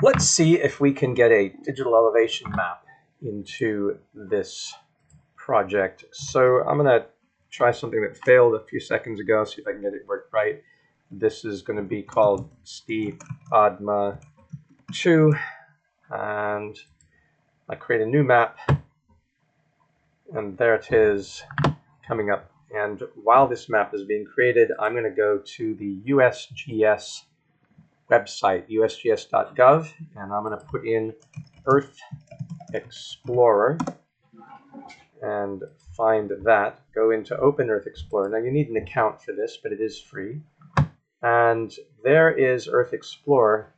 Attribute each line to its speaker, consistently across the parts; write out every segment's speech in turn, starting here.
Speaker 1: Let's see if we can get a digital elevation map into this project. So I'm going to try something that failed a few seconds ago, see if I can get it work right. This is going to be called STFADMA 2, and I create a new map, and there it is coming up. And while this map is being created, I'm going to go to the USGS website, usgs.gov, and I'm going to put in Earth Explorer and find that. Go into Open Earth Explorer. Now you need an account for this, but it is free. And there is Earth Explorer,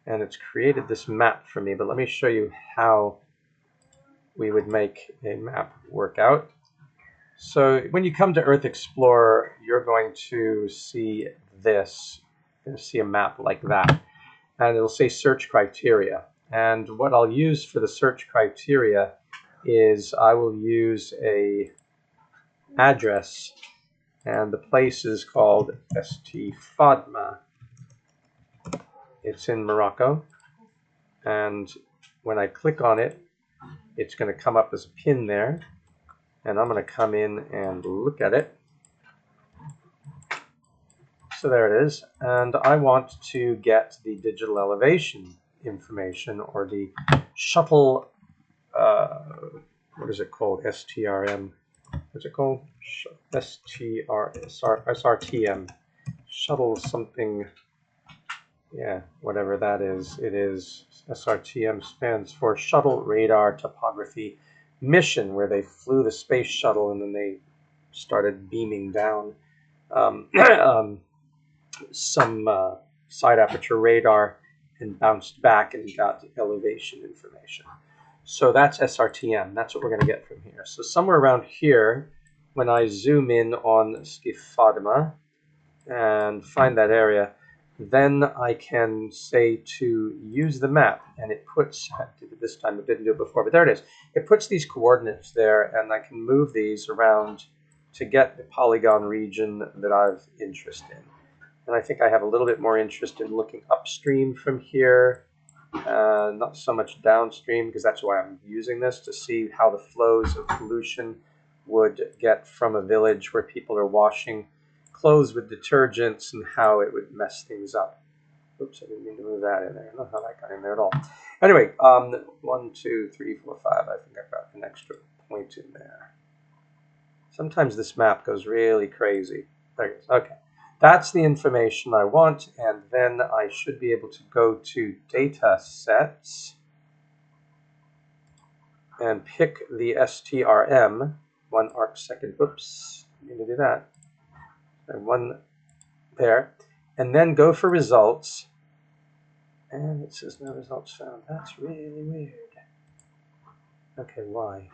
Speaker 1: and it's created this map for me. But let me show you how we would make a map work out. So when you come to Earth Explorer, you're going to see this. You're going to see a map like that, and it'll say search criteria. And what I'll use for the search criteria is I will use a address, and the place is called STFADMA. It's in Morocco, and when I click on it, it's going to come up as a pin there, and I'm going to come in and look at it. So there it is, and I want to get the digital elevation information, or the shuttle, what is it called, STRM, what's it called, SRTM, shuttle something, yeah, whatever that is, it is, SRTM stands for Shuttle Radar Topography Mission, where they flew the space shuttle and then they started beaming down some side aperture radar and bounced back and got the elevation information. So that's SRTM. That's what we're going to get from here. So somewhere around here, when I zoom in on STFADMA and find that area, then I can say to use the map, and it puts, this time it didn't do it before, but there it is. It puts these coordinates there, and I can move these around to get the polygon region that I've interest in. And I think I have a little bit more interest in looking upstream from here, not so much downstream, because that's why I'm using this, to see how the flows of pollution would get from a village where people are washing clothes with detergents and how it would mess things up. Oops, I didn't mean to move that in there. I don't know how that got in there at all. Anyway, 1, 2, 3, 4, 5. I think I've got an extra point in there. Sometimes this map goes really crazy. There it is. Okay. That's the information I want, and then I should be able to go to Data Sets and pick the STRM, 1 arc second. Oops, I need to do that. And 1 there, and then go for results, and it says no results found. That's really weird. Okay, why?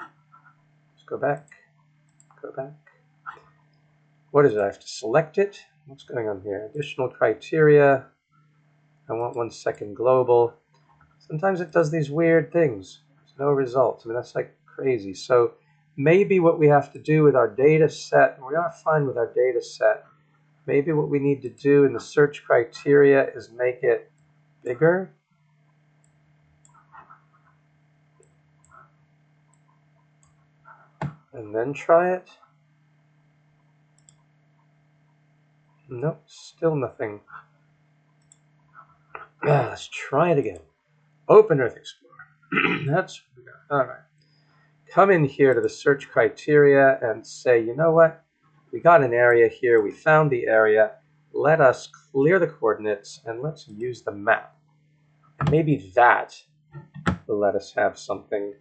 Speaker 1: Let's go back. Go back. What is it? I have to select it. What's going on here? Additional criteria. I want 1 second global. Sometimes it does these weird things. There's no results. I mean, that's like crazy. So maybe what we have to do with our data set, we are fine with our data set. Maybe what we need to do in the search criteria is make it bigger. And then try it. Nope, still nothing. Let's try it again. Open Earth Explorer. That's what we got. All right. Come in here to the search criteria and say, you know what? We got an area here. We found the area. Let us clear the coordinates and let's use the map. And maybe that will let us have something.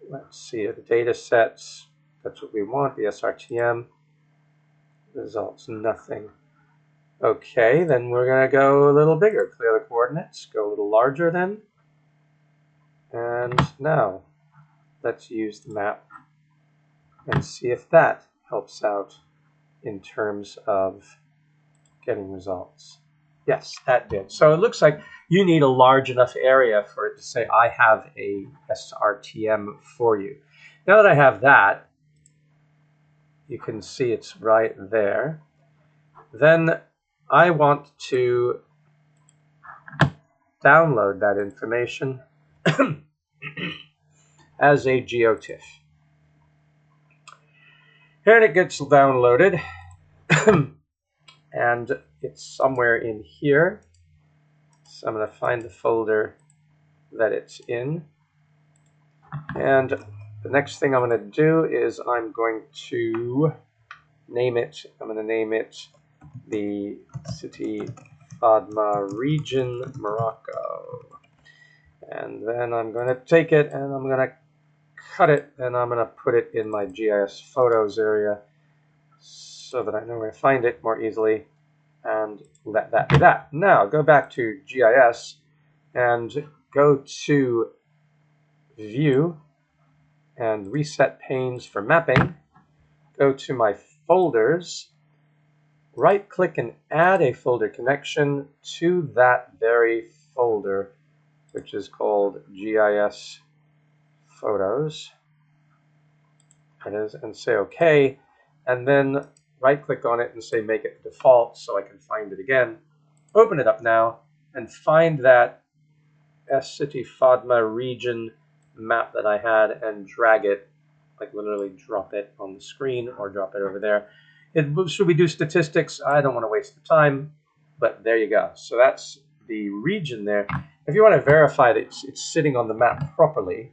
Speaker 1: Let's see the data sets. That's what we want. The SRTM. Results, nothing. Okay, then we're going to go a little bigger. Clear the coordinates. Go a little larger then. And now, let's use the map and see if that helps out in terms of getting results. Yes, that did. So it looks like you need a large enough area for it to say, I have a SRTM for you. Now that I have that, you can see it's right there. Then I want to download that information as a GeoTIFF. Here it gets downloaded, and it's somewhere in here. So I'm going to find the folder that it's in. And the next thing I'm going to do is I'm going to name it. I'm going to name it the City Fadma region, Morocco. And then I'm going to take it and I'm going to cut it and I'm going to put it in my GIS photos area so that I know where to find it more easily, and let that be that. Now go back to GIS and go to View and Reset Panes for Mapping. Go to my folders, right click and add a folder connection to that very folder, which is called GIS Photos. It is, and say OK, and then right click on it and say make it default so I can find it again. Open it up now and find that City Fadma region map that I had and drag it, like literally drop it on the screen or drop it over there. Should we do statistics? I don't want to waste the time, but there you go. So that's the region there. If you want to verify that it's sitting on the map properly,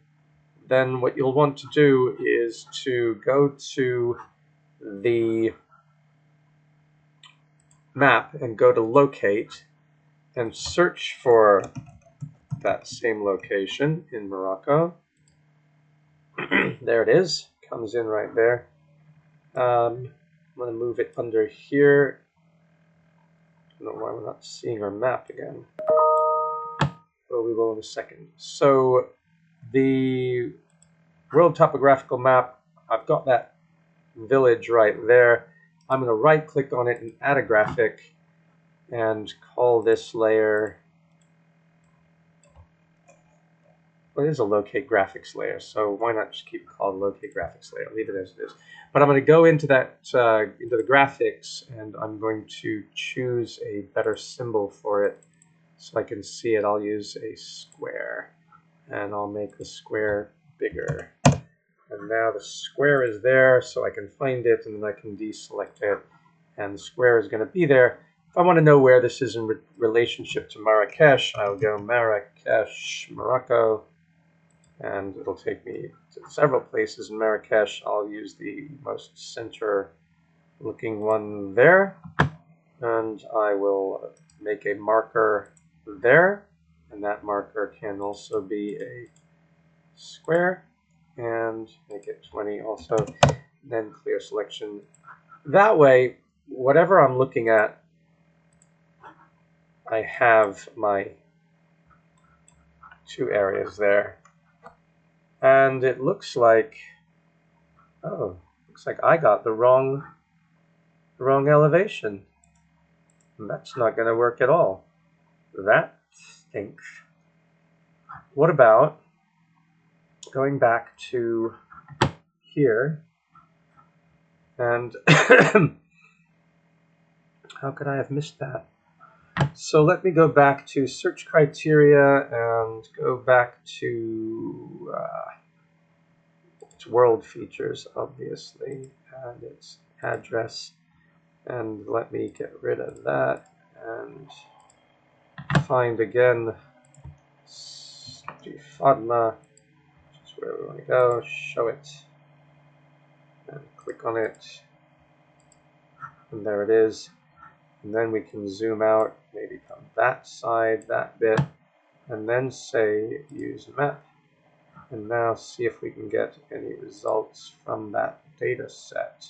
Speaker 1: then what you'll want to do is to go to the map and go to locate and search for that same location in Morocco. There it is, comes in right there. I'm going to move it under here. I don't know why we're not seeing our map again. Well, we will in a second. So the world topographical map, I've got that village right there. I'm going to right click on it and add a graphic and call this layer, well, it is a locate graphics layer, so why not just keep it called locate graphics layer? I'll leave it as it is. But I'm going to go into that into the graphics, and I'm going to choose a better symbol for it so I can see it. I'll use a square, and I'll make the square bigger. And now the square is there, so I can find it, and then I can deselect it, and the square is going to be there. If I want to know where this is in relationship to Marrakesh, I'll go Marrakesh, Morocco, and it'll take me to several places in Marrakesh. I'll use the most center-looking one there, and I will make a marker there, and that marker can also be a square, and make it 20 also, then clear selection. That way, whatever I'm looking at, I have my two areas there. And it looks like, oh, looks like I got the wrong elevation. And that's not going to work at all. That stinks. What about going back to here and how could I have missed that? So let me go back to search criteria and go back to its world features, obviously, and its address. And let me get rid of that and find again Fadma, which is where we want to go, show it, and click on it. And there it is. And then we can zoom out, maybe come that side, that bit, and then say use map. And now see if we can get any results from that data set.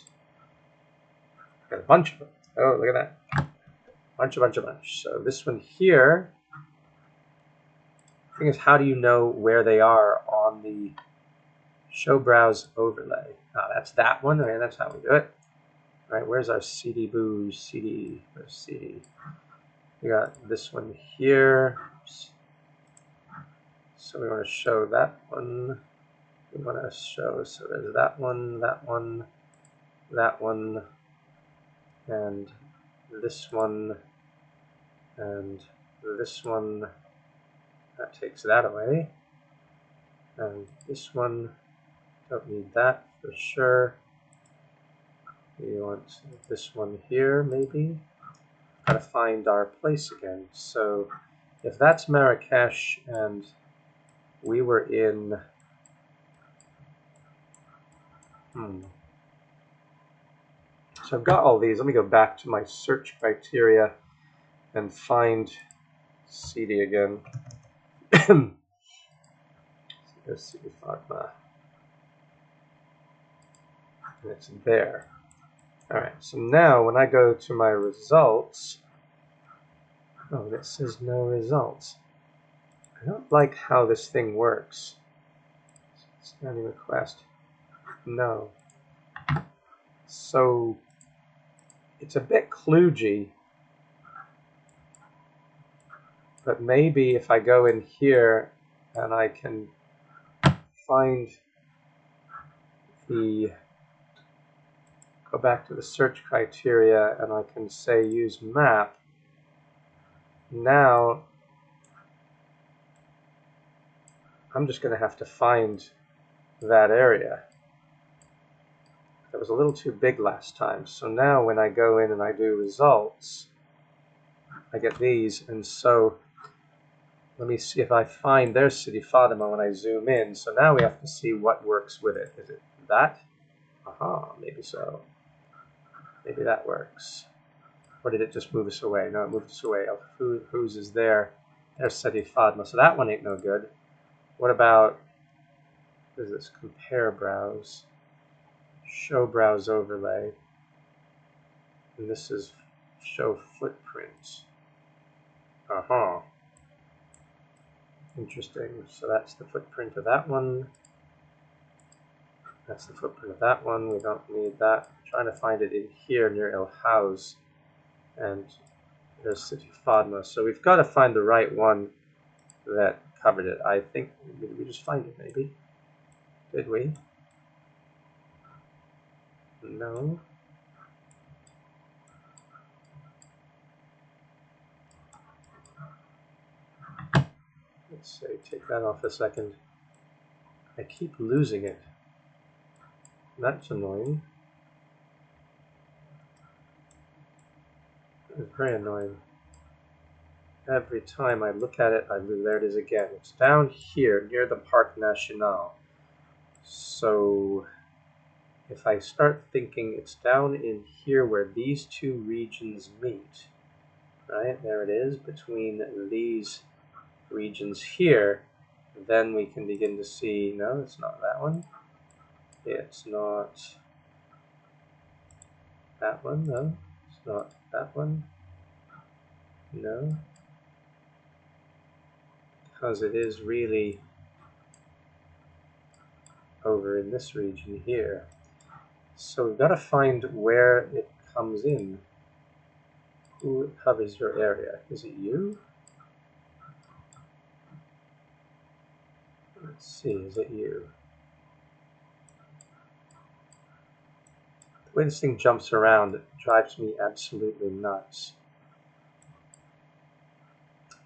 Speaker 1: Got a bunch of them. Oh, look at that. Bunch. So this one here, the thing is, how do you know where they are on the show browse overlay? Ah, that's that one. Okay, that's how we do it. All right, where's our CD booze? CD, where's CD? We got this one here. Oops. So we want to show that one. We want to show, so there's that one, that one, that one, and this one, and this one, that takes that away. And this one, don't need that for sure. We want this one here, maybe. Gotta find our place again. So if that's Marrakesh and we were in, so I've got all these. Let me go back to my search criteria and find CD again. Let's see Fatma. And it's there. All right, so now when I go to my results, oh, it says no results. I don't like how this thing works. Standing request. No. So it's a bit kludgy, but maybe if I go in here and I can find the, go back to the search criteria and I can say use map. Now I'm just going to have to find that area. That was a little too big last time. So now when I go in and I do results, I get these. And so let me see if I find there's Sidi Fatima when I zoom in. So now we have to see what works with it. Is it that? Aha, maybe so. Maybe that works. Or did it just move us away? No, it moved us away. Oh, whose is there? There's Sidi Fatima. So that one ain't no good. What about, what is this? Compare browse. Show browse overlay. And this is show footprint. Uh-huh. Interesting. So that's the footprint of that one. That's the footprint of that one. We don't need that. I'm trying to find it in here near El House. And there's City Fadma. So we've got to find the right one that covered it. I think, did we just find it maybe? Did we? No. Let's say, take that off a second. I keep losing it. That's annoying. It's very annoying. Every time I look at it, I lose. There it is again. It's down here near the Parc National. So if I start thinking it's down in here where these two regions meet, right? There it is, between these regions here, then we can begin to see, no, it's not that one. It's not that one, no. It's not that one. No. Because it is really over in this region here. So we've got to find where it comes in. Who covers your area? Is it you? Let's see, is it you? The way this thing jumps around, it drives me absolutely nuts.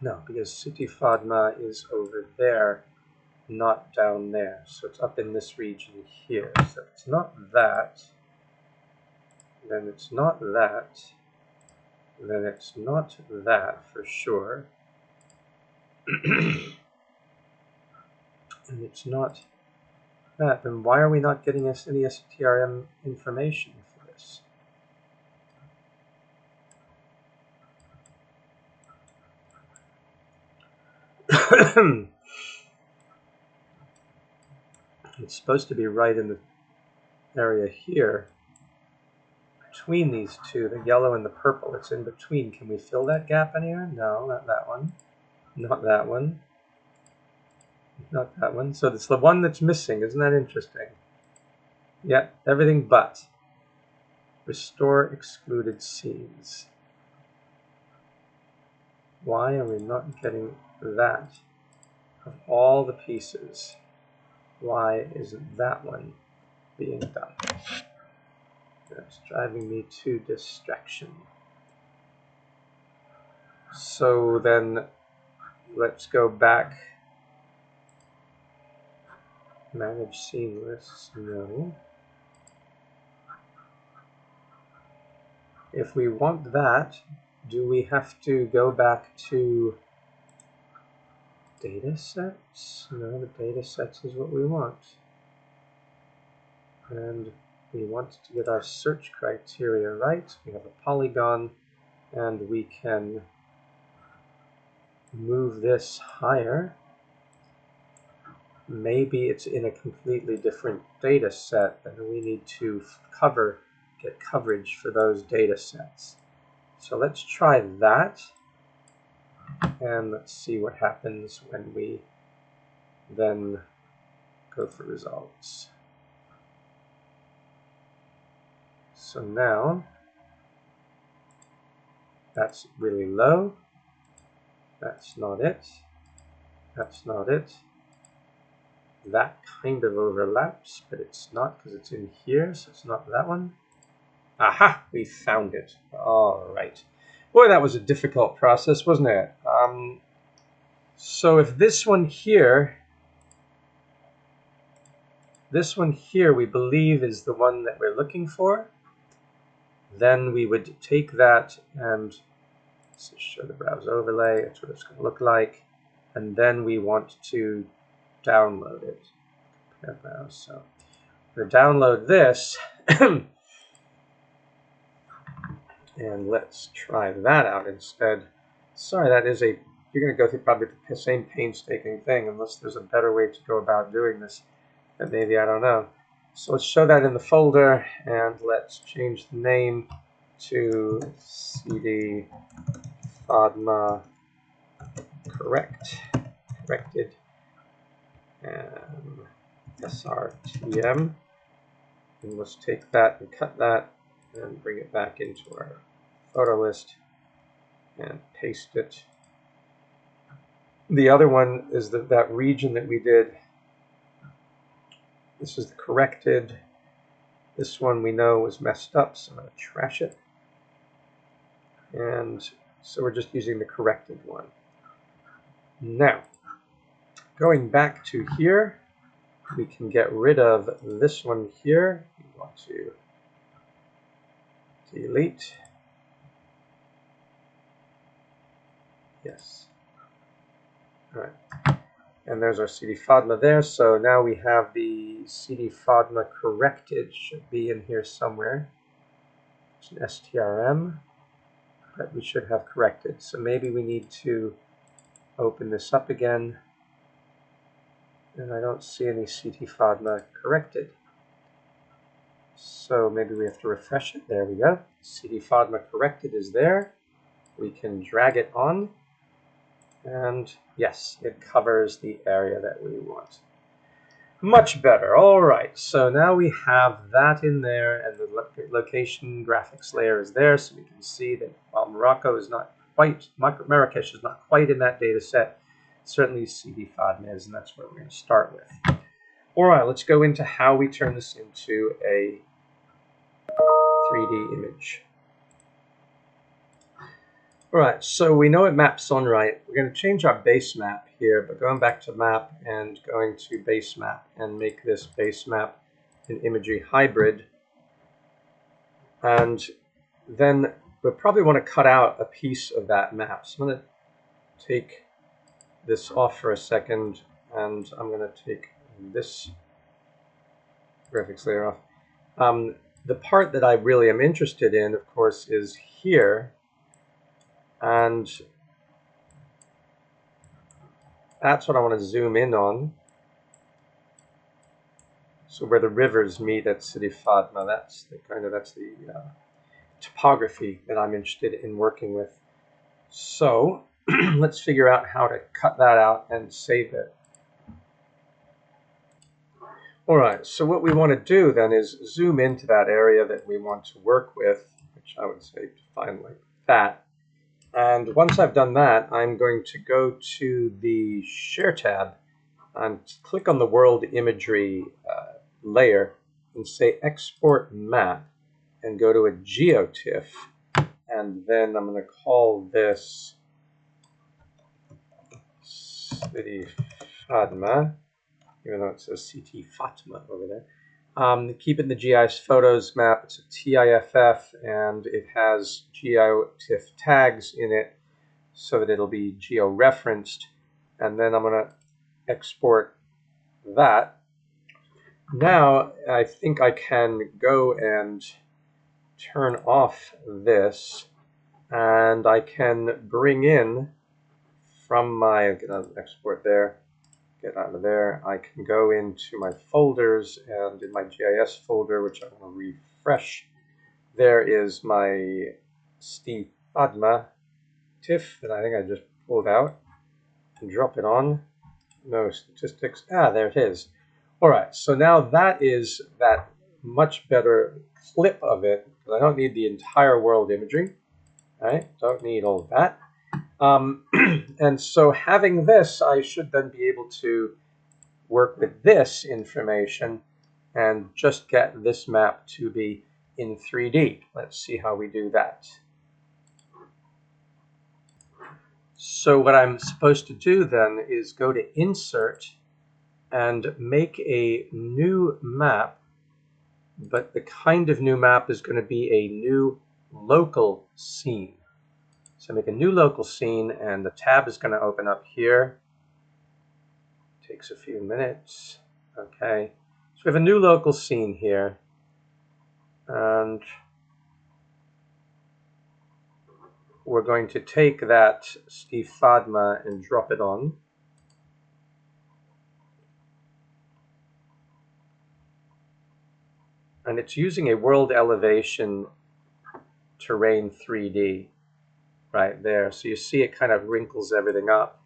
Speaker 1: No, because City Fadma is over there, not down there. So it's up in this region here. So if it's not that, then it's not that, then it's not that for sure. And it's not that, then why are we not getting us any SRTM information for this? It's supposed to be right in the area here, between these two, the yellow and the purple. It's in between. Can we fill that gap anywhere? No, not that one. Not that one. Not that one. So it's the one that's missing. Isn't that interesting? Yeah, everything but. Restore excluded scenes. Why are we not getting that? Of all the pieces, why isn't that one being done? That's driving me to distraction. So then let's go back Manage scene lists, no. If we want that, do we have to go back to data sets? No, the data sets is what we want. And we want to get our search criteria right. We have a polygon, and we can move this higher. Maybe it's in a completely different data set, and we need to get coverage for those data sets. So let's try that, and let's see what happens when we then go for results. So now that's really low. That's not it. That's not it. That kind of overlaps, but it's not because it's in here, so it's not that one. Aha! We found it. All right. Boy, that was a difficult process, wasn't it? So if this one here we believe is the one that we're looking for, then we would take that and let's show the browser overlay. That's what it's going to look like. And then we want to download it. So we're going to download this. And let's try that out instead. Sorry, that is you're going to go through probably the same painstaking thing unless there's a better way to go about doing this. And maybe, I don't know. So let's show that in the folder, and let's change the name to CD FODMA corrected, and SRTM. And let's take that and cut that and bring it back into our photo list and paste it. The other one is that region that we did. This is the corrected. This one we know was messed up, so I'm going to trash it. And so we're just using the corrected one. Now, going back to here, we can get rid of this one here. We want to delete. Yes. All right. And there's our CD FODMA there. So now we have the CD FODMA corrected. Should be in here somewhere. It's an STRM, but we should have corrected. So maybe we need to open this up again. And I don't see any CD FODMA corrected. So maybe we have to refresh it. There we go. CD FODMA corrected is there. We can drag it on. And yes, it covers the area that we want. Much better. All right, so now we have that in there, and the location graphics layer is there, so we can see that while Marrakesh is not quite in that data set, certainly CD FODMA is, and that's where we're going to start with. All right, let's go into how we turn this into a 3D image. All right, so we know it maps on right. We're going to change our base map here, but going back to map and going to base map and make this base map an imagery hybrid. And then we'll probably want to cut out a piece of that map. So I'm going to take this off for a second, and I'm going to take this graphics layer off. The part that I really am interested in, of course, is here. And that's what I want to zoom in on. So where the rivers meet at CD FODMA, that's the topography that I'm interested in working with. So let's figure out how to cut that out and save it. All right, so what we want to do then is zoom into that area that we want to work with, which I would say define like that. And once I've done that, I'm going to go to the Share tab and click on the World Imagery layer and say Export Map and go to a GeoTIFF. And then I'm going to call this CD FODMA even though it says CT Fatima over there. Keep it in the GIS photos map. It's a TIFF, and it has GeoTIFF tags in it so that it'll be geo-referenced. And then I'm going to export that. Now I think I can go and turn off this, and I can bring in from my export there, get out of there. I can go into my folders, and in my GIS folder, which I'm going to refresh, there is my Steve Padma TIFF that I think I just pulled out and drop it on. No statistics. Ah, there it is. All right, so now that is that much better clip of it, because I don't need the entire world imagery. Right? Don't need all of that. And so having this, I should then be able to work with this information and just get this map to be in 3D. Let's see how we do that. So what I'm supposed to do then is go to Insert and make a new map, but the kind of new map is going to be a new local scene. So make a new local scene, and the tab is going to open up here. Takes a few minutes. Okay, so we have a new local scene here, and we're going to take that Steve Fadma and drop it on. And it's using a world elevation terrain 3D right there. So you see it kind of wrinkles everything up.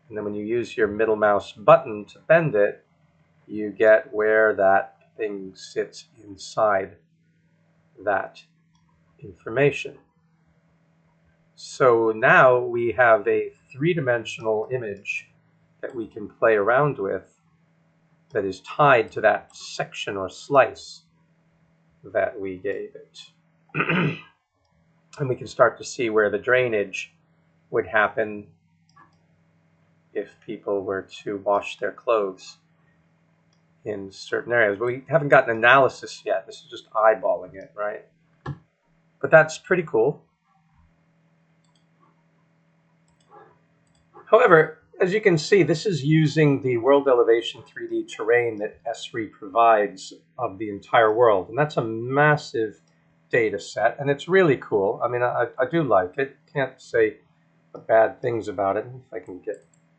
Speaker 1: And then when you use your middle mouse button to bend it, you get where that thing sits inside that information. So now we have a three-dimensional image that we can play around with that is tied to that section or slice that we gave it. And we can start to see where the drainage would happen if people were to wash their clothes in certain areas. But we haven't gotten analysis yet. This is just eyeballing it, right? But that's pretty cool. However, as you can see, this is using the world elevation 3D terrain that Esri provides of the entire world. And that's a massive data set, and it's really cool. I mean, I do like it. Can't say bad things about it. If I can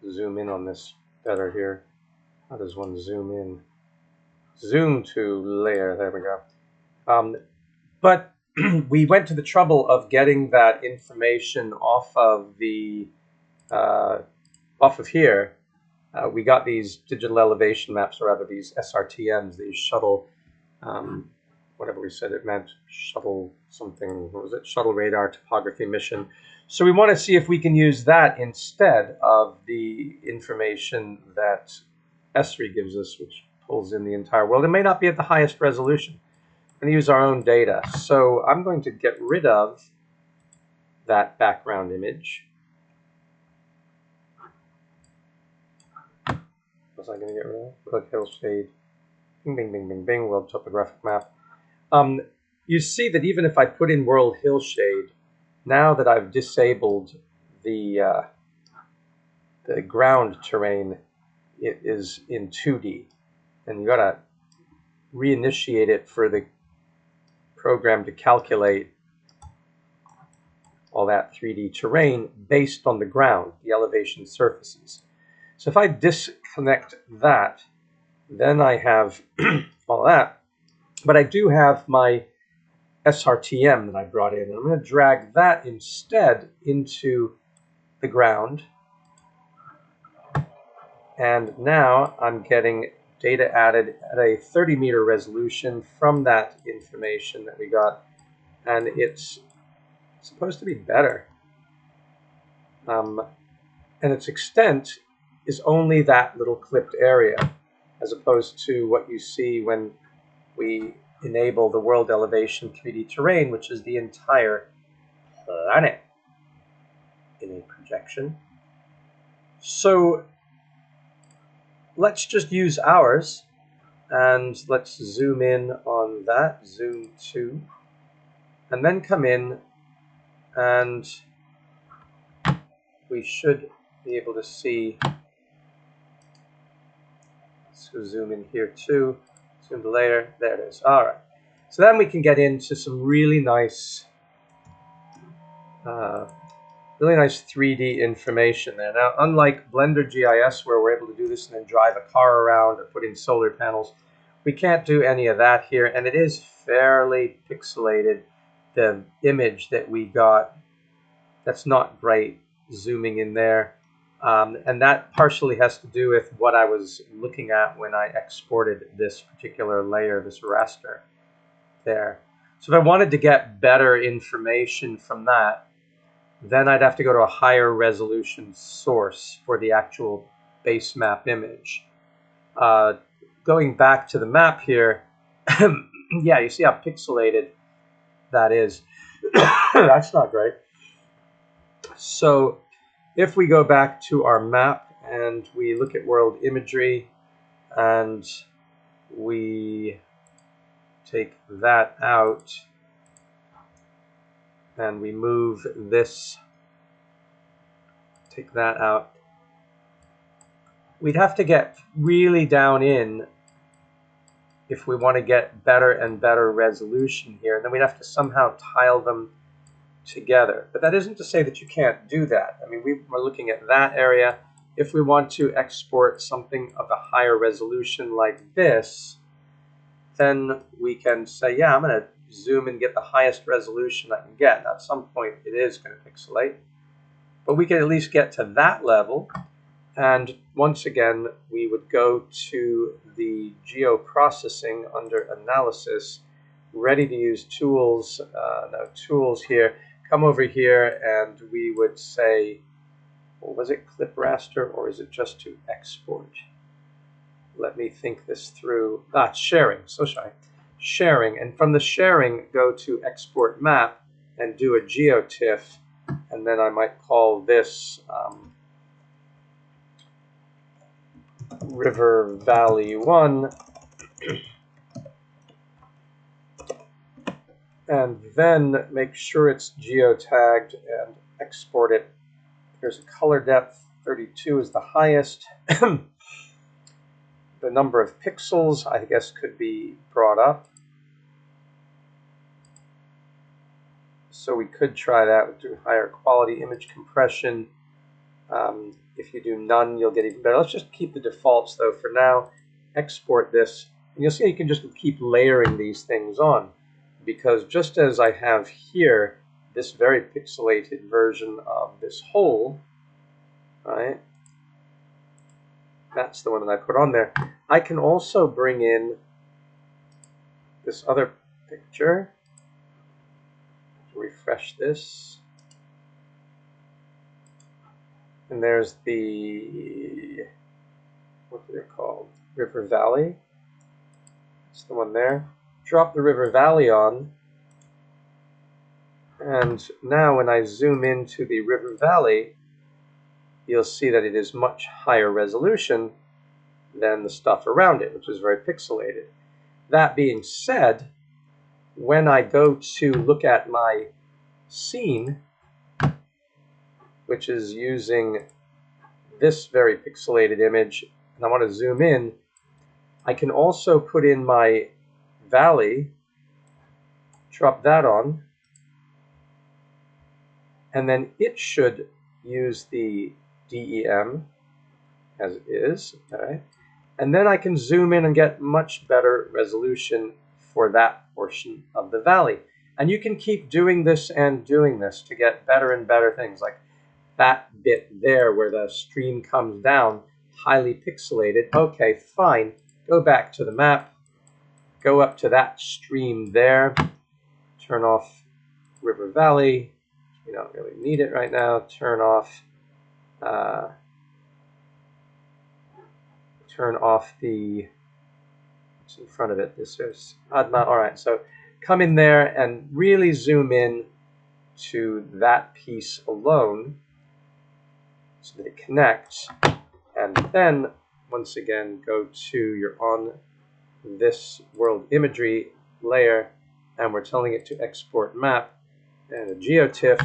Speaker 1: zoom in on this better here. How does one zoom in? Zoom to layer. There we go. But we went to the trouble of getting that information off of the off of here. We got these digital elevation maps, or rather these SRTMs, these shuttle, whatever we said it meant, shuttle something, what was it? Shuttle radar topography mission. So we want to see if we can use that instead of the information that Esri gives us, which pulls in the entire world. It may not be at the highest resolution. We're going to use our own data. So I'm going to get rid of that background image. Was I going to get rid of? World hill shade. Bing, bing, bing, bing, bing. World topographic map. You see that even if I put in world hill shade, now that I've disabled the ground terrain, it is in 2D, and you got to reinitiate it for the program to calculate all that 3D terrain based on the ground, the elevation surfaces. So if I disconnect that, then I have all that. But I do have my SRTM that I brought in. And I'm going to drag that instead into the ground. And now I'm getting data added at a 30-meter resolution from that information that we got. And it's supposed to be better. And its extent is only that little clipped area, as opposed to what you see when we enable the world elevation 3D terrain, which is the entire planet in a projection. So let's just use ours, and let's zoom in on that, zoom to, and then come in, and we should be able to see. Let's go zoom in here too, zoom to later, there it is. All right, so then we can get into some really nice 3D information there. Now, unlike Blender GIS, where we're able to do this and then drive a car around or put in solar panels, we can't do any of that here, and it is fairly pixelated. The image that we got, that's not great zooming in there, and that partially has to do with what I was looking at when I exported this particular layer, this raster there. So if I wanted to get better information from that, then I'd have to go to a higher resolution source for the actual base map image. Going back to the map here, yeah, you see how pixelated that is. That's not great. So if we go back to our map and we look at world imagery and we take that out, and we move this, take that out, we'd have to get really down in if we want to get better and better resolution here, and then we'd have to somehow tile them together. But that isn't to say that you can't do that. I mean, we were looking at that area. If we want to export something of a higher resolution like this, then we can say, yeah, I'm going to zoom and get the highest resolution I can get. Now, at some point, it is going to pixelate, but we can at least get to that level. And once again, we would go to the geoprocessing under Analysis, Ready to Use Tools, Tools here. Come over here, and we would say, well, was it Clip Raster, or is it just to export? Let me think this through. It's sharing, so shy. Sharing, and from the sharing, go to Export Map and do a GeoTIFF, and then I might call this River Valley 1, and then make sure it's geotagged and export it. There's a color depth, 32 is the highest. The number of pixels, I guess, could be brought up. So we could try that with do higher quality image compression. If you do none, you'll get even better. Let's just keep the defaults, though, for now. Export this. And you'll see you can just keep layering these things on. Because just as I have here, this very pixelated version of this whole, right? That's the one that I put on there. I can also bring in this other picture. Refresh this. And there's the, what are they called? River Valley. That's the one there. Drop the River Valley on. And now when I zoom into the River Valley, you'll see that it is much higher resolution than the stuff around it, which is very pixelated. That being said, when I go to look at my scene, which is using this very pixelated image, and I want to zoom in, I can also put in my valley, drop that on, and then it should use the DEM as it is, okay? And then I can zoom in and get much better resolution for that portion of the valley. And you can keep doing this and doing this to get better and better things, like that bit there where the stream comes down, highly pixelated. Okay, fine. Go back to the map. Go up to that stream there. Turn off River Valley. We don't really need it right now. Turn off the, what's in front of it? This is Adma. All right, so come in there and really zoom in to that piece alone so that it connects. And then once again, go to you're on this world imagery layer, and we're telling it to export map and a geotiff,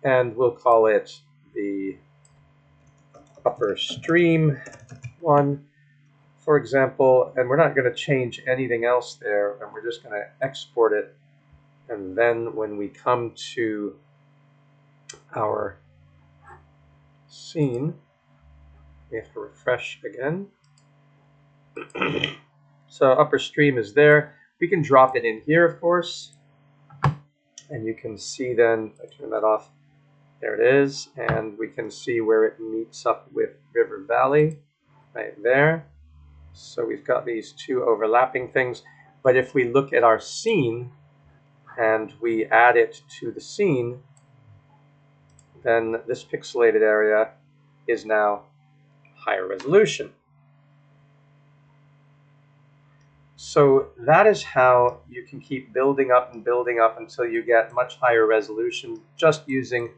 Speaker 1: and we'll call it the upper stream one, for example, and we're not going to change anything else there, and we're just going to export it. And then when we come to our scene, we have to refresh again. So upper stream is there. We can drop it in here, of course, and you can see then, if I turn that off, there it is, and we can see where it meets up with River Valley right there. So we've got these two overlapping things, but if we look at our scene and we add it to the scene, then this pixelated area is now higher resolution. So that is how you can keep building up and building up until you get much higher resolution just using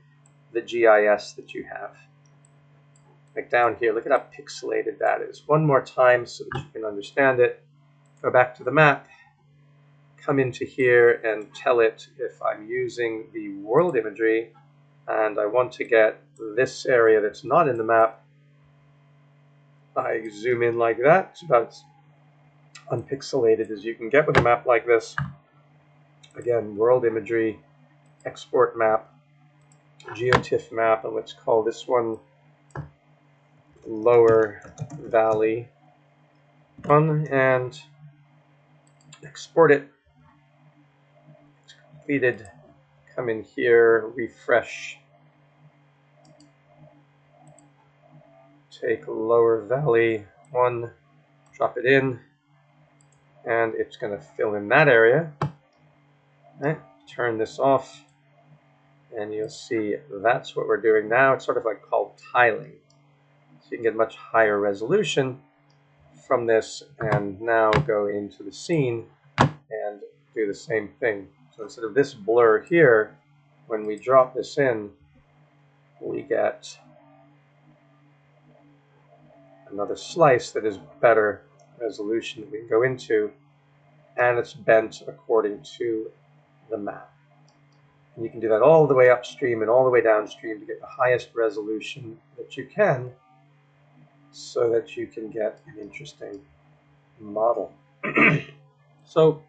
Speaker 1: the GIS that you have. Like down here, look at how pixelated that is. One more time so that you can understand it. Go back to the map, come into here and tell it if I'm using the world imagery and I want to get this area that's not in the map. I zoom in like that. It's about as unpixelated as you can get with a map like this. Again, world imagery, export map, geotiff map, and let's call this one Lower Valley one, and export it. It's completed. Come in here, refresh. Take Lower Valley one, drop it in, and it's going to fill in that area. Right. Turn this off, and you'll see that's what we're doing now. It's sort of like called tiling. So you can get much higher resolution from this, and now go into the scene and do the same thing. So instead of this blur here, when we drop this in, we get another slice that is better resolution that we can go into, and it's bent according to the map. And you can do that all the way upstream and all the way downstream to get the highest resolution that you can, so that you can get an interesting model. So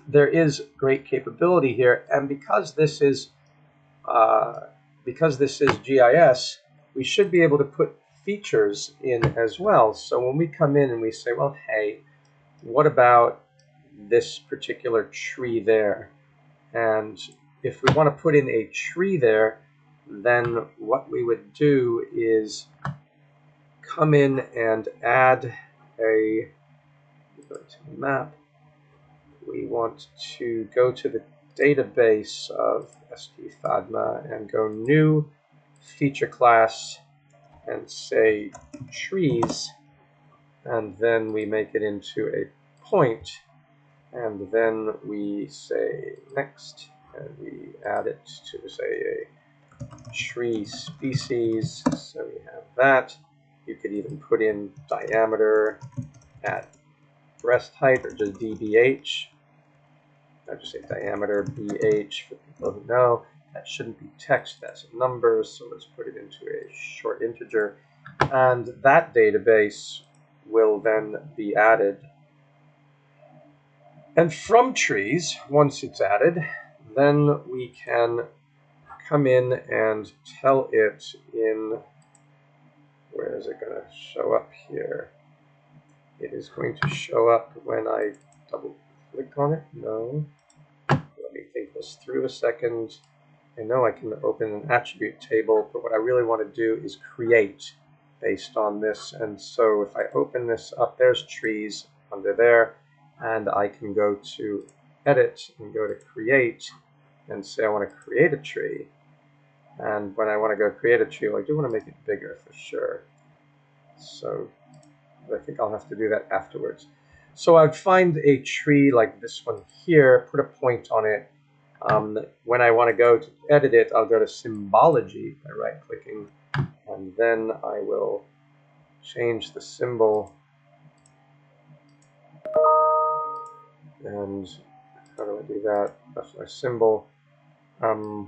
Speaker 1: there is great capability here, and because this is GIS, we should be able to put features in as well. So when we come in and we say, well, hey, what about this particular tree there? And if we want to put in a tree there, then what we would do is come in and add a, go to the map. We want to go to the database of STFADMA and go new feature class and say trees, and then we make it into a point, and then we say next, and we add it to say a tree species. So we have that. You could even put in diameter at breast height, or just dBH. I'll just say diameter BH for people who know. That shouldn't be text, that's a number, so let's put it into a short integer. And that database will then be added. And from trees, once it's added, then we can come in and tell it in, where is it going to show up here? It is going to show up when I double click on it. No. Let me think this through a second. I know I can open an attribute table, but what I really want to do is create based on this. And so if I open this up, there's trees under there, and I can go to edit and go to create and say I want to create a tree. And when I want to go create a tree, well, I do want to make it bigger for sure. So I think I'll have to do that afterwards. So I'd find a tree like this one here, put a point on it. When I want to go to edit it, I'll go to symbology by right-clicking, and then I will change the symbol. And how do I do that? That's my symbol. I've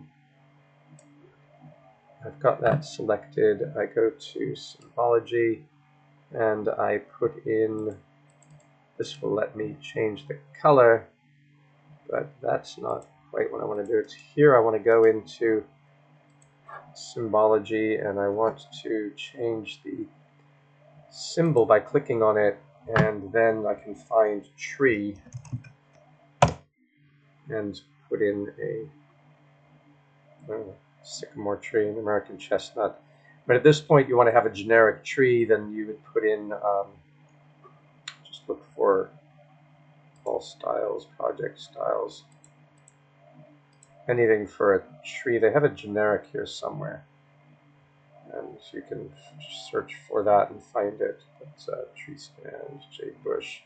Speaker 1: got that selected. I go to symbology and I put in, this will let me change the color, but that's not quite what I want to do. It's here I want to go into symbology and I want to change the symbol by clicking on it, and then I can find tree and put in a sycamore tree, an American chestnut. But at this point you want to have a generic tree, then you would put in, just look for all styles, project styles, anything for a tree. They have a generic here somewhere, and you can search for that and find it. It's tree stand, jade bush,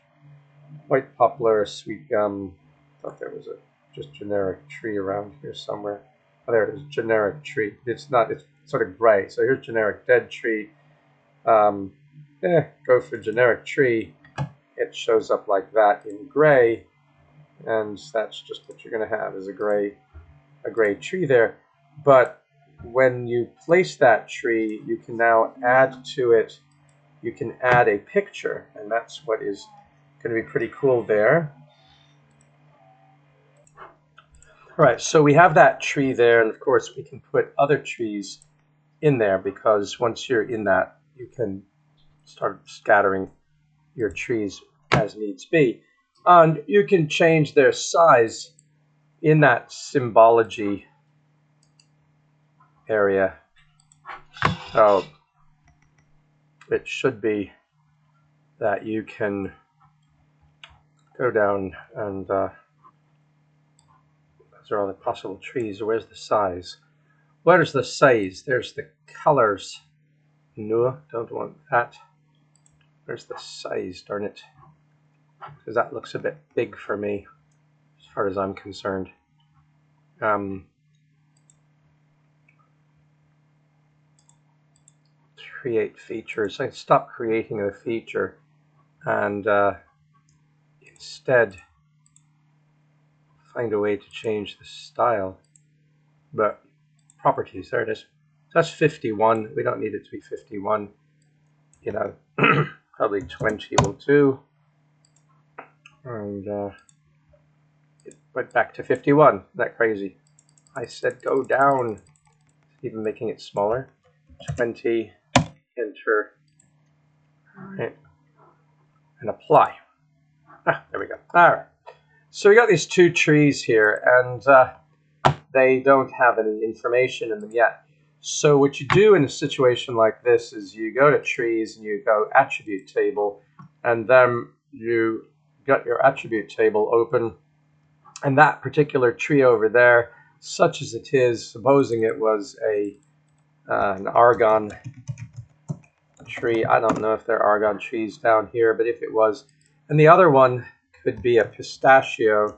Speaker 1: white poplar, sweet gum. I thought there was a just generic tree around here somewhere. Oh, there it is, generic tree. It's not, it's sort of gray. So here's generic dead tree. Go for generic tree. It shows up like that in gray, and that's just what you're going to have, is a gray tree there. But when you place that tree, you can now add to it, you can add a picture, and that's what is going to be pretty cool there. All right, so we have that tree there, and of course we can put other trees in there, because once you're in that, you can start scattering your trees as needs be. And you can change their size in that symbology area. So it should be that you can go down and those are all the possible trees. Where's the size? Where's the size? There's the colors. No, don't want that. Where's the size, darn it? Because that looks a bit big for me, as far as I'm concerned. Create features. I stop creating a feature and instead find a way to change the style. But properties, there it is. That's 51. We don't need it to be 51. You know, probably 20 will do. And it went back to 51. Isn't that crazy? I said go down, even making it smaller. 20, enter, all right, and apply. There we go. All right. So we got these two trees here, and they don't have any information in them yet. So what you do in a situation like this is you go to trees and you go attribute table, and then you got your attribute table open, and that particular tree over there, such as it is, supposing it was an argon tree. I don't know if there are argon trees down here, but if it was, and the other one could be a pistachio,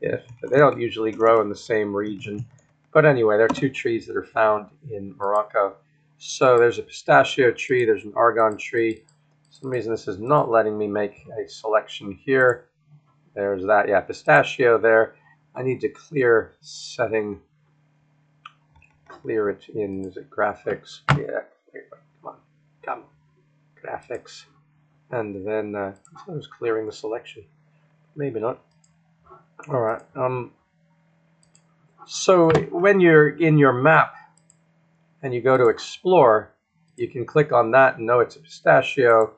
Speaker 1: if they don't usually grow in the same region. But anyway, there are two trees that are found in Morocco. So there's a pistachio tree, there's an argon tree. For some reason this is not letting me make a selection here. There's that, yeah, pistachio there. I need to clear setting, clear it in, is it graphics? Yeah, come on, graphics. And then I was clearing the selection. Maybe not. All right. So when you're in your map and you go to explore, you can click on that and know it's a pistachio,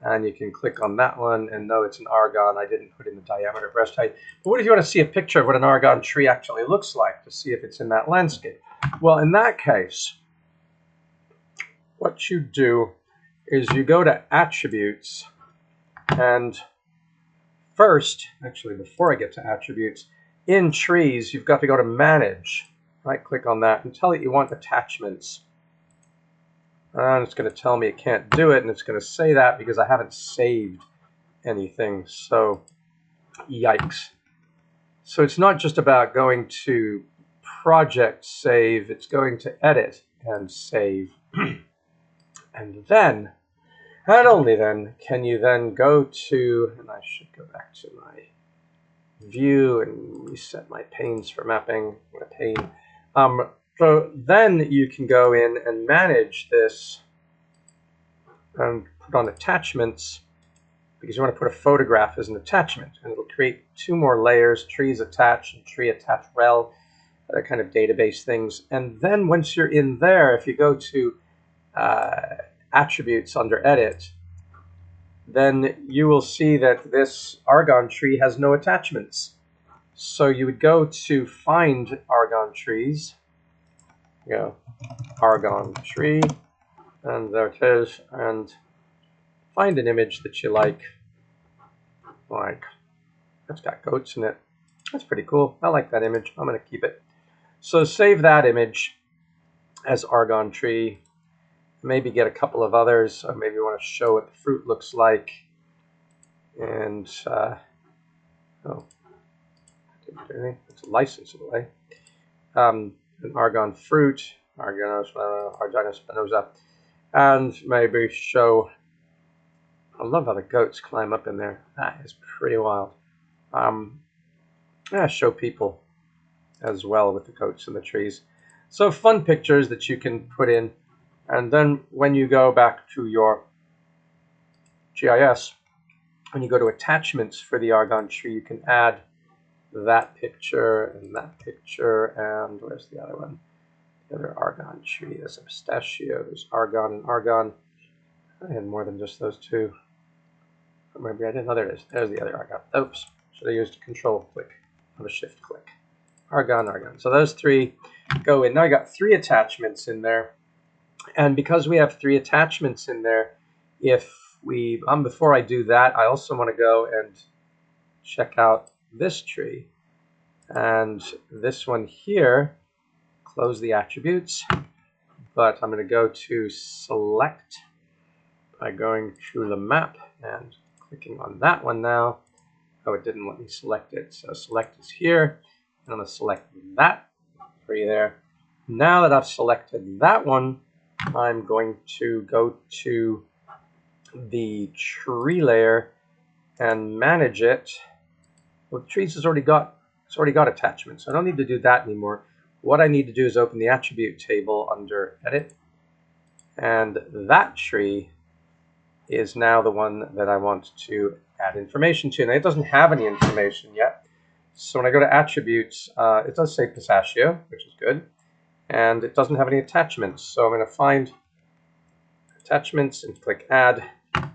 Speaker 1: and you can click on that one and know it's an argon. I didn't put in the diameter breast height. But what if you want to see a picture of what an argon tree actually looks like, to see if it's in that landscape? Well, in that case, what you do is you go to attributes, and first, actually before I get to attributes, in trees, you've got to go to manage. Right click on that and tell it you want attachments. And it's going to tell me it can't do it, and it's going to say that because I haven't saved anything. So, yikes. So it's not just about going to project save, it's going to edit and save. And then And only then can you then go to, and I should go back to my view and reset my panes for mapping. What a pain. So then you can go in and manage this and put on attachments, because you want to put a photograph as an attachment, and it'll create two more layers, trees attached and tree attached rel, other kind of database things. And then once you're in there, if you go to attributes under edit, then you will see that this Argon tree has no attachments. So you would go to find Argon trees, Argon tree, and there it is, and find an image that you like that's got goats in it. That's pretty cool. I like that image. I'm going to keep it. So save that image as Argon tree. Maybe get a couple of others. Or maybe you want to show what the fruit looks like. And it's a license away. An Argon fruit, Argina spinosa, and maybe show. I love how the goats climb up in there. That is pretty wild. Show people as well with the goats and the trees. So fun pictures that you can put in. And then when you go back to your GIS, when you go to attachments for the Argon tree, you can add that picture and that picture. And where's the other one? The other Argon tree. There's a pistachio. There's Argon and Argon. I had more than just those two. Or maybe I didn't. Oh, there it is. There's the other Argon. Oops. Should have used a control click, not a shift click. Argon, Argon. So those three go in. Now I got three attachments in there. And because we have three attachments in there, before I do that, I also want to go and check out this tree. And this one here, close the attributes. But I'm going to go to select by going to the map and clicking on that one now. Oh, it didn't let me select it. So select is here. And I'm going to select that tree there. Now that I've selected that one, I'm going to go to the tree layer and manage it. Well, the trees has already got attachments. So I don't need to do that anymore. What I need to do is open the attribute table under edit. And that tree is now the one that I want to add information to. Now it doesn't have any information yet. So when I go to attributes, it does say pistachio, which is good. And it doesn't have any attachments. So I'm going to find attachments and click add.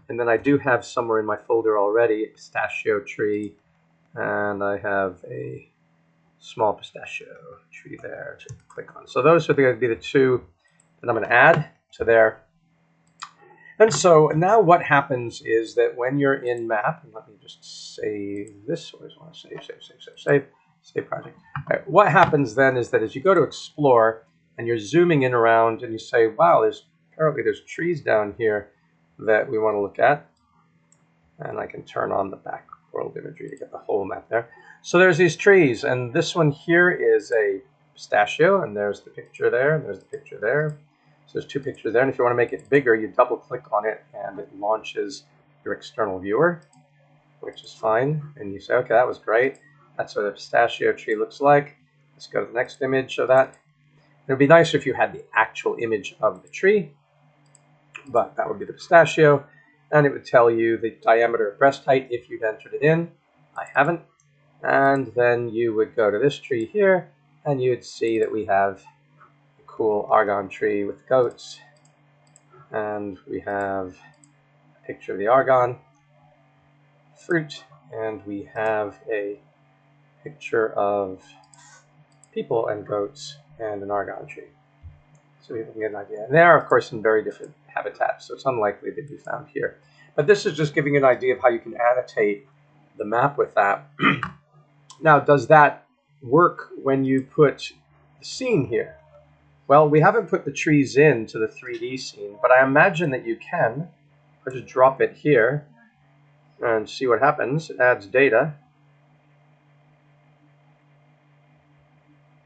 Speaker 1: And then I do have somewhere in my folder already a pistachio tree. And I have a small pistachio tree there to click on. So those are going to be the two that I'm going to add to there. And so now what happens is that when you're in map, and let me just save this. I always want to save project. Right, what happens then is that as you go to explore and you're zooming in around and you say, wow, apparently there's trees down here that we want to look at. And I can turn on the back world imagery to get the whole map there. So there's these trees, and this one here is a pistachio, and there's the picture there, and there's the picture there. So there's two pictures there, and if you want to make it bigger, you double click on it and it launches your external viewer, which is fine. And you say, okay, that was great. That's what a pistachio tree looks like. Let's go to the next image of that. It would be nicer if you had the actual image of the tree, but that would be the pistachio. And it would tell you the diameter of breast height if you'd entered it in. I haven't. And then you would go to this tree here, and you'd see that we have a cool Argon tree with goats. And we have a picture of the Argon fruit, and we have a picture of people and goats and an Argon tree. So people can get an idea. And they are, of course, in very different habitats, so it's unlikely they'd be found here. But this is just giving you an idea of how you can annotate the map with that. Now, does that work when you put the scene here? Well, we haven't put the trees into the 3D scene, but I imagine that you can. I'll just drop it here and see what happens. It adds data.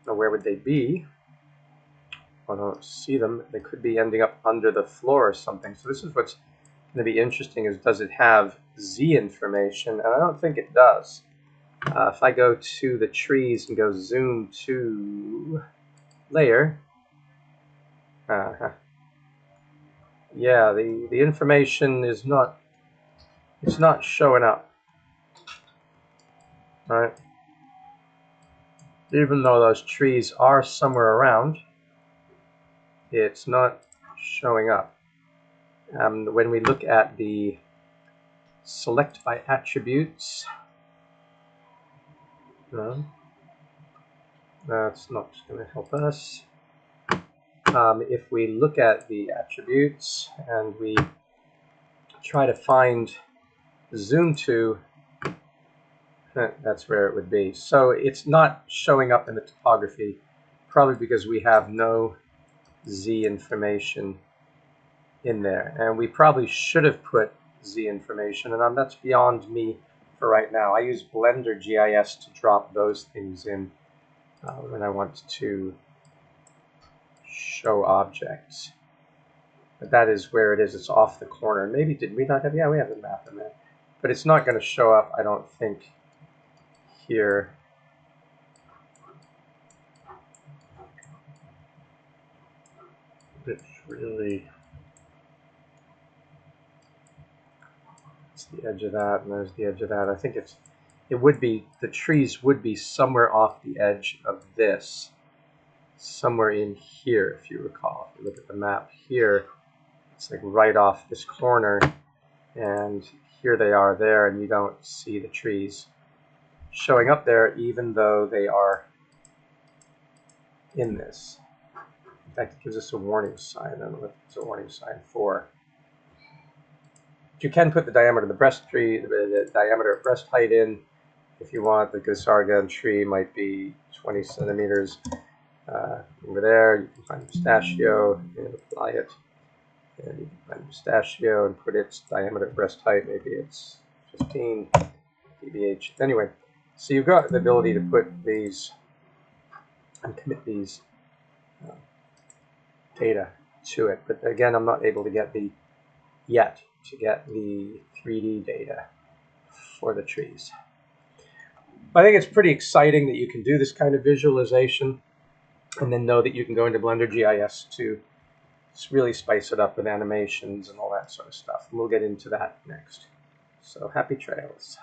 Speaker 1: Now, where would they be? I don't see them. They could be ending up under the floor or something. So this is what's going to be interesting is, does it have Z information? And I don't think it does. If I go to the trees and go zoom to layer, yeah, the information is not, it's not showing up, right? Even though those trees are somewhere around, it's not showing up. When we look at the select by attributes, no, that's not going to help us. If we look at the attributes and we try to find zoom to, that's where it would be. So it's not showing up in the topography, probably because we have no Z information in there. And we probably should have put Z information, and that's beyond me for right now. I use Blender GIS to drop those things in when I want to show objects. But that is where it is. It's off the corner. Maybe did we not have? Yeah, we have the map in there. But it's not going to show up, I don't think, here. It's really, it's the edge of that, and there's the edge of that. I think it would be, the trees would be somewhere off the edge of this, somewhere in here, if you recall. If you look at the map here, it's like right off this corner, and here they are there, and you don't see the trees showing up there, even though they are in this. In fact, it gives us a warning sign. I don't know what it's a warning sign for. But you can put the diameter of the breast tree, the diameter of breast height in if you want. The Sargon tree might be 20 centimeters. Over there, you can find pistachio and apply it. And you can find pistachio and put its diameter of breast height. Maybe it's 15 dBH. Anyway, so you've got the ability to put these and commit these data to it. But again, I'm not able to get the 3D data for the trees. I think it's pretty exciting that you can do this kind of visualization and then know that you can go into Blender GIS to really spice it up with animations and all that sort of stuff. And we'll get into that next. So happy trails.